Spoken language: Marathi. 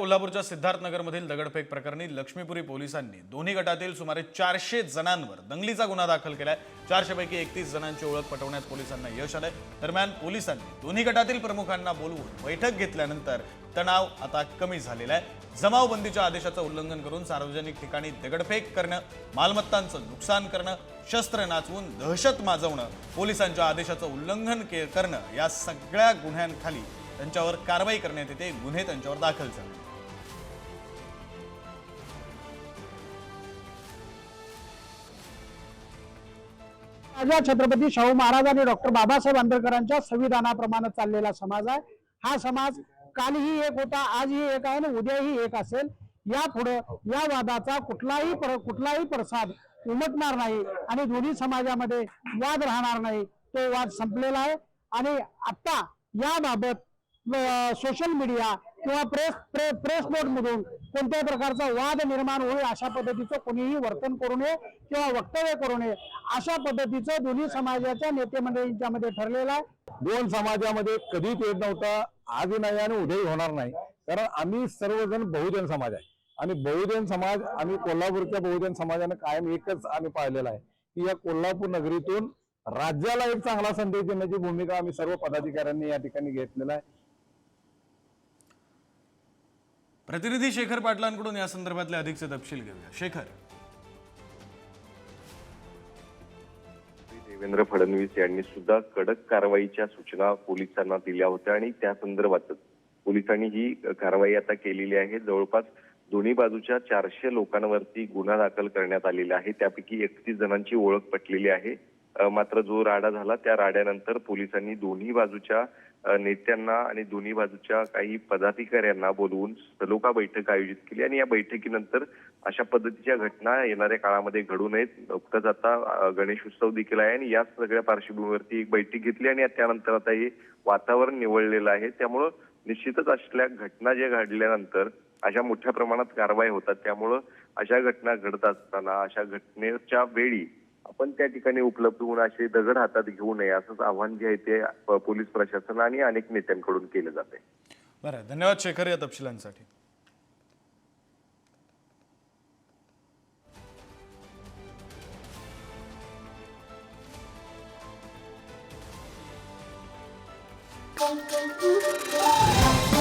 कोल्हापूरच्या सिद्धार्थनगरमधील दगडफेक प्रकरणी लक्ष्मीपुरी पोलिसांनी दोन्ही गटातील सुमारे 400 जणांवर दंगलीचा गुन्हा दाखल केलाय। 400 पैकी 31 जणांची ओळख पटवण्यात पोलिसांना यश आलंय। दरम्यान पोलिसांनी दोन्ही गटातील प्रमुखांना बोलवून बैठक घेतल्यानंतर तणाव आता कमी झालेला आहे। जमावबंदीच्या आदेशाचं उल्लंघन करून सार्वजनिक ठिकाणी दगडफेक करणं, मालमत्तांचं नुकसान करणं, शस्त्र नाचवून दहशत माजवणं, पोलिसांच्या आदेशाचं उल्लंघन करणं या सगळ्या गुन्ह्यांखाली त्यांच्यावर कारवाई करण्यात येते। गुन्हे त्यांच्यावर दाखल झाले। राजा छत्रपती शाहू महाराज आणि डॉक्टर बाबासाहेब आंबेडकरांच्या संविधानाप्रमाणे चाललेला समाज आहे। हा समाज कालही एक होता, आजही एक आहे आणि उद्याही एक असेल। यापुढे या वादाचा कुठलाही प्रसाद उमटणार नाही आणि दोन्ही समाजामध्ये वाद राहणार नाही। तो वाद संपलेला आहे आणि आता याबाबत सोशल मीडिया किंवा प्रेस नोट मधून कोणत्याही प्रकारचा वाद निर्माण होईल अशा पद्धतीचं कोणीही वर्तन करू नये किंवा वक्तव्य करू नये अशा पद्धतीचं दोन्ही समाजाच्या नेते मंडळींच्यामध्ये ठरलेलं आहे। दोन समाजामध्ये कधी भेद नव्हता, आजही नाही आणि उद्याही होणार नाही। कारण आम्ही सर्वजण बहुजन समाज आहे आणि बहुजन समाज आम्ही कोल्हापूरच्या बहुजन समाजाने कायम एकच आम्ही पाहिलेला आहे की या कोल्हापूर नगरीतून राज्याला एक चांगला संदेश देण्याची भूमिका आम्ही सर्व पदाधिकाऱ्यांनी या ठिकाणी घेतलेला आहे। प्रतिनिधी शेखर पाटलांकडून या संदर्भातले अधिकचे तपशील घेऊया। शेखर। देवेंद्र फडणवीस यांनी सुद्धा कडक कारवाईच्या सूचना पोलिसांना दिल्या होत्या आणि त्या संदर्भातच पोलिसांनी ही कारवाई आता केलेली आहे। जवळपास दोन्ही बाजूच्या 400 लोकांवरती गुन्हा दाखल करण्यात आलेला आहे। त्यापैकी 31 जणांची ओळख पटलेली आहे। मात्र जो राडा झाला त्या राड्यानंतर पोलिसांनी दोन्ही बाजूच्या नेत्यांना आणि दोन्ही बाजूच्या काही पदाधिकाऱ्यांना बोलवून सलोखा बैठक आयोजित केली आणि या बैठकीनंतर अशा पद्धतीच्या घटना येणाऱ्या काळामध्ये घडू नयेत। नुकताच आता गणेशोत्सव देखील आहे आणि या सगळ्या पार्श्वभूमीवरती एक बैठक घेतली आणि त्यानंतर आता हे वातावरण निवळलेलं आहे। त्यामुळं निश्चितच असल्या घटना ज्या घडल्यानंतर अशा मोठ्या प्रमाणात कारवाई होतात। त्यामुळं अशा घटना घडत असताना अशा घटनेच्या वेळी आपण त्या ठिकाणी उपलब्ध होऊन असे दगड हातात घेऊ नये असंच आव्हान जे आहे ते पोलीस प्रशासन आणि अनेक नेत्यांकडून केलं जाते। बरं, धन्यवाद शेखर या तपशिलांसाठी। Thank you.